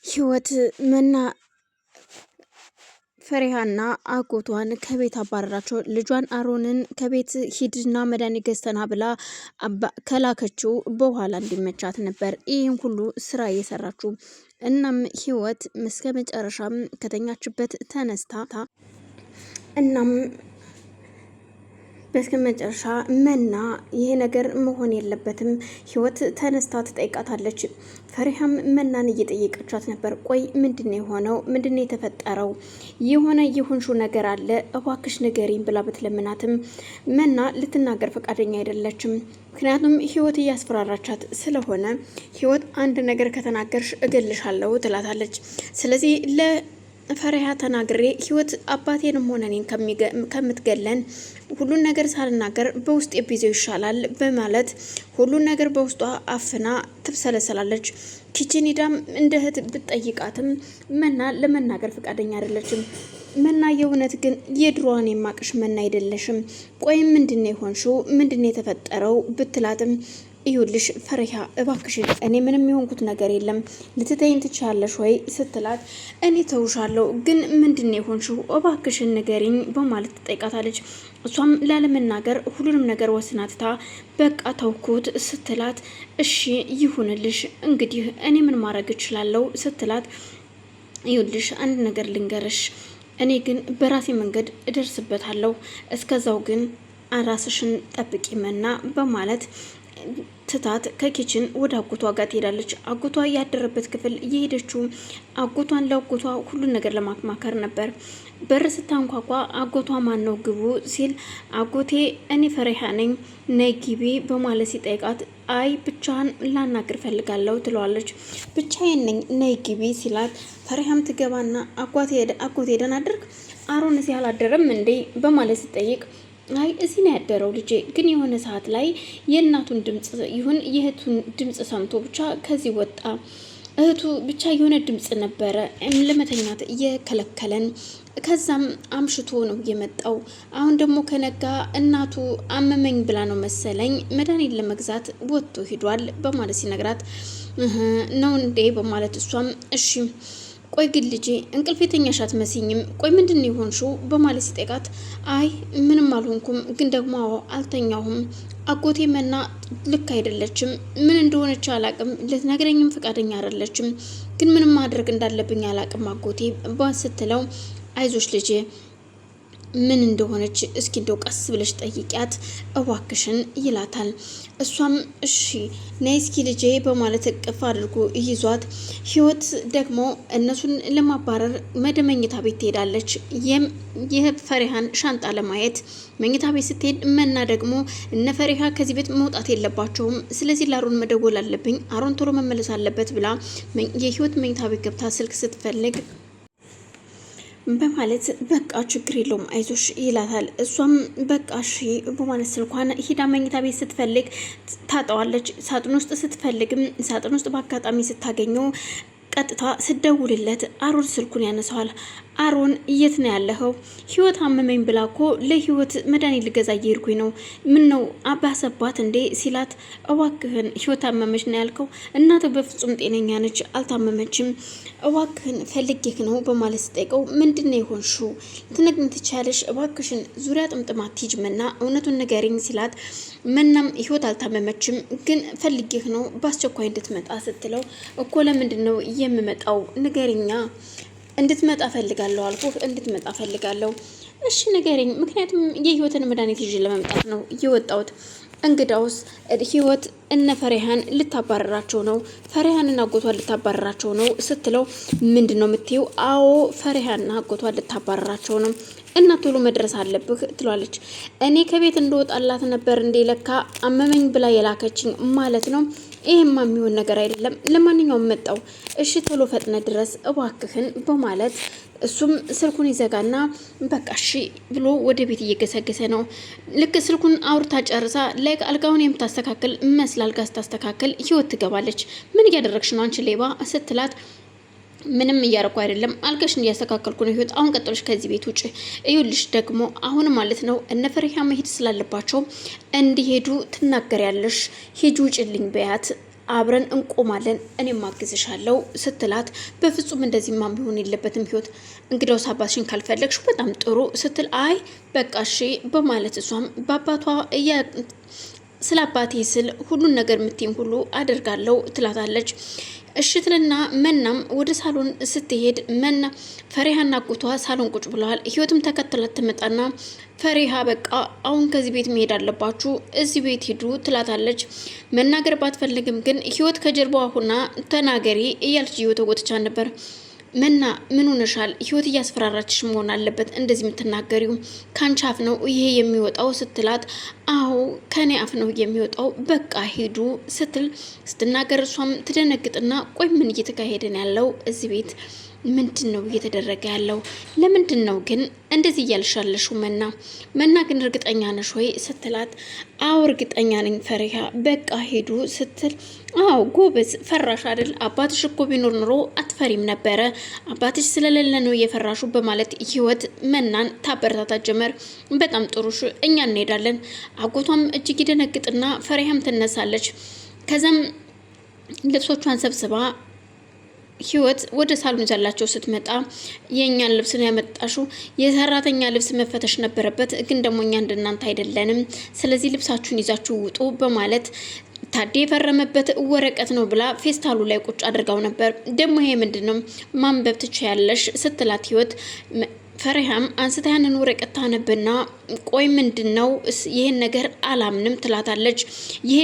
ህይወት መና ፈሪሃና አጎቷን ከቤት አባረራቸው። ልጇን አሮንን ከቤት ሂድና መድኃኒት ገዝተና ብላ ከላከችው በኋላ እንዲመቻት ነበር ይህን ሁሉ ስራ እየሰራችው። እናም ህይወት እስከ መጨረሻም ከተኛችበት ተነስታ እናም በስከመጨረሻ መና ይሄ ነገር መሆን የለበትም ህይወት ተነስታ ትጠይቃታለች። ፈሪሃም መናን እየጠየቀቻት ነበር። ቆይ ምንድነው የሆነው? ምንድነው የተፈጠረው? የሆነ የሆንሹ ነገር አለ እባክሽ ንገሪኝ ብላ ብትለምናትም መና ልትናገር ፈቃደኛ አይደለችም። ምክንያቱም ህይወት እያስፈራራቻት ስለሆነ ህይወት አንድ ነገር ከተናገርሽ እገልሻለሁ ትላታለች። ስለዚህ ፈሪሃ ተናግሬ ህይወት አባቴንም ሆነ እኔን ከምትገለን ሁሉን ነገር ሳልናገር በውስጥ ቢይዘው ይሻላል በማለት ሁሉን ነገር በውስጧ አፍና ትብሰለሰላለች። ኪችን ሄዳም እንደ እህት ብትጠይቃትም መና ለመናገር ፈቃደኛ አይደለችም። መና የእውነት ግን የድሮዋን የማቅሽ መና አይደለሽም። ቆይ ምንድነው የሆንሽው? ምንድነው የተፈጠረው? ብትላትም ይሁልሽ ፈሪሃ እባክሽን እኔ ምንም የሆንኩት ነገር የለም ልትተይኝ ትችያለሽ ወይ ስትላት እኔ ተውሻለሁ ግን ምንድነው የሆንሽው እባክሽን ንገሪኝ በማለት ትጠይቃታለች። እሷም ላለመናገር ሁሉንም ነገር ወስናትታ በቃ ተውኩት ስትላት እሺ ይሁንልሽ እንግዲህ እኔ ምን ማድረግ እችላለሁ ስትላት ይሁልሽ አንድ ነገር ልንገርሽ እኔ ግን በራሴ መንገድ እደርስበታለሁ እስከዛው ግን ራስሽን ጠብቂ መና በማለት ትታት ከኪችን ወደ አጎቷ ጋር ትሄዳለች። አጎቷ ያደረበት ክፍል የሄደችው አጎቷን ለአጎቷ ሁሉን ነገር ለማማከር ነበር። በር ስታንኳኳ አጎቷ ማን ነው ግቡ ሲል አጎቴ እኔ ፈሪሃ ነኝ ነይ ግቢ በማለት ሲጠይቃት አይ ብቻህን ላናግር ፈልጋለሁ ትለዋለች። ብቻዬን ነኝ ነይ ግቢ ሲላት ፈሪሃም ትገባና አጎቴ ደህና አደርክ አሮን እዚህ አላደረም እንዴ በማለት ሲጠይቅ አይ እዚህ ነው ያደረው ልጄ ግን የሆነ ሰዓት ላይ የእናቱን ድምጽ ይሁን የእህቱን ድምጽ ሰምቶ ብቻ ከዚህ ወጣ። እህቱ ብቻ የሆነ ድምጽ ነበረ ለመተኛት እየከለከለን ከዛም አምሽቶ ነው የመጣው። አሁን ደግሞ ከነጋ እናቱ አመመኝ ብላ ነው መሰለኝ መድኃኒት ለመግዛት ወጥቶ ሂዷል በማለት ሲነግራት ነው እንዴ በማለት እሷም እሺ ቆይ ግን ልጄ እንቅልፍ የተኛሽ አትመስይኝም ቆይ ምንድነው የሆንሽው በማለት ሲጠይቃት አይ ምንም አልሆንኩም ግን ደግሞ አልተኛሁም አጎቴ መና ልክ አይደለችም ምን እንደሆነች አላቅም ልትነግረኝም ፈቃደኛ አይደለችም ግን ምንም ማድረግ እንዳለብኝ አላቅም አጎቴ ስትለው አይዞሽ ልጄ ምን እንደሆነች እስኪ እንደው ቀስ ብለሽ ጠይቂያት እባክሽን ይላታል። እሷም እሺ ነይ እስኪ ልጄ በማለት እቅፍ አድርጎ ይዟት ህይወት ደግሞ እነሱን ለማባረር ወደ መኝታ ቤት ትሄዳለች። ይህ ፈሪሃን ሻንጣ ለማየት መኝታ ቤት ስትሄድ መና ደግሞ እነ ፈሪሃ ከዚህ ቤት መውጣት የለባቸውም ስለዚህ ለአሮን መደወል አለብኝ አሮን ቶሎ መመለስ አለበት ብላ የህይወት መኝታ ቤት ገብታ ስልክ ስትፈልግ በማለት በቃ ችግር የለውም አይዞሽ ይላታል። እሷም በቃ እሺ በማለት ስልኳን ሂዳ መኝታ ቤት ስትፈልግ ታጣዋለች። ሳጥን ውስጥ ስትፈልግም ሳጥን ውስጥ በአጋጣሚ ስታገኘው ቀጥታ ስደውልለት አሮን ስልኩን ያነሳዋል። አሮን የት ነው ያለኸው? ህይወት አመመኝ ብላኮ ለህይወት መድኃኒት ልገዛ እየሄድኩኝ ነው ምን ነው አባሰባት እንዴ ሲላት እዋክህን ህይወት አመመች ነው ያልከው? እናትህ በፍጹም ጤነኛ ነች አልታመመችም እዋክህን ፈልጌህ ነው በማለት ስጠይቀው ምንድነው የሆንሽው ልትነግሪኝ ትችያለሽ እዋክሽን ዙሪያ ጥምጥም አትሂጂምና እውነቱን ንገሪኝ ሲላት መናም ህይወት አልታመመችም ግን ፈልጌህ ነው በአስቸኳይ እንድትመጣ ስትለው እኮ ለምንድን ነው የምመጣው ንገሪኛ እንድትመጣ ፈልጋለሁ አልኩህ እንድትመጣ ፈልጋለሁ እሺ ንገሪኝ ምክንያቱም የህይወትን መድኃኒት ይዤ ለመምጣት ነው የወጣሁት እንግዳውስ ህይወት እነ ፈሪሃን ልታባረራቸው ነው ፈሪሃንና አጎቷን ልታባረራቸው ነው ስትለው ምንድነው የምትይው? አዎ ፈሪሃንና አጎቷን ልታባረራቸው ነው እና ቶሎ መድረስ አለብህ ትሏለች። እኔ ከቤት እንደወጣላት ነበር እንዴ ለካ አመመኝ ብላ የላከችኝ ማለት ነው ይሄማ የሚሆን ነገር አይደለም ለማንኛውም መጣው እሺ ቶሎ ፈጥነ ድረስ እባክህን በማለት እሱም ስልኩን ይዘጋና በቃ እሺ ብሎ ወደ ቤት እየገሰገሰ ነው። ልክ ስልኩን አውርታ ጨርሳ ላይክ አልጋውን የምታስተካክል መስል አልጋ ስታስተካክል ህይወት ትገባለች። ምን እያደረግሽ ነው አንቺ ሌባ ስትላት ምንም እያረኩ አይደለም አልጋሽን እያስተካከልኩ ነው ህይወት አሁን ቀጥሎሽ ከዚህ ቤት ውጪ እዩልሽ ደግሞ አሁን ማለት ነው እነ ፈሪሃ መሄድ ስላለባቸው እንዲሄዱ ትናገሪያለሽ ሂጂ ውጪልኝ በያት አብረን እንቆማለን፣ እኔም አግዝሻለሁ ስትላት በፍጹም እንደዚህማ ቢሆን የለበትም ህይወት፣ እንግዲያውስ አባትሽን ካልፈለግሽ በጣም ጥሩ ስትል አይ በቃ እሺ በማለት እሷም በአባቷ ስለ አባቴ ስል ሁሉን ነገር የምትይኝ ሁሉ አደርጋለሁ ትላታለች። እሽትልና መናም ወደ ሳሎን ስትሄድ መና ፈሪሃና አጎቷ ሳሎን ቁጭ ብለዋል። ህይወትም ተከትላት ትመጣና ፈሪሃ በቃ አሁን ከዚህ ቤት መሄድ አለባችሁ፣ እዚህ ቤት ሂዱ ትላታለች። መናገር ባትፈልግም ግን ህይወት ከጀርባዋ ሆና ተናገሪ እያለች እየወተወተቻ ነበር። መና ምን ሆነሻል? ህይወት እያስፈራራችሽ መሆን አለበት እንደዚህ የምትናገሪው፣ ካንቺ አፍ ነው ይሄ የሚወጣው ስትላት፣ አዎ ከኔ አፍ ነው የሚወጣው በቃ ሂዱ ስትል ስትናገር እሷም ትደነግጥና ቆይ ምን እየተካሄደ ነው ያለው እዚህ ቤት? ምንድን ነው እየተደረገ ያለው? ለምንድን ነው ግን እንደዚህ እያልሻለሽው? መና ግን እርግጠኛ ነሽ ወይ ስትላት፣ አዎ እርግጠኛ ነኝ ፈሪሃ በቃ ሂዱ ስትል፣ አዎ ጎበዝ ፈራሽ አይደል? አባትሽ እኮ ቢኖር ኑሮ አትፈሪም ነበረ፣ አባትሽ ስለሌለ ነው እየፈራሹ በማለት ህይወት መናን ታበረታታ ጀመር። በጣም ጥሩሽ እኛ እንሄዳለን። አጎቷም እጅግ ይደነግጥና ፈሪሃም ትነሳለች። ከዛም ልብሶቿን ሰብስባ ህይወት ወደ ሳሎን ይዛላቸው ስትመጣ የኛን ልብስ ነው ያመጣሽው? የሰራተኛ ልብስ መፈተሽ ነበረበት፣ ግን ደግሞ እኛ እንደናንተ አይደለንም፣ ስለዚህ ልብሳችሁን ይዛችሁ ውጡ በማለት ታዴ የፈረመበት ወረቀት ነው ብላ ፌስታሉ ላይ ቁጭ አድርጋው ነበር። ደግሞ ይሄ ምንድነው ማንበብ ትችያለሽ ስትላት ህይወት ፈሪሃም አንስታ ያንን ወረቀት ታነብና ቆይ ምንድነው ይሄን ነገር አላምንም ትላታለች። ይሄ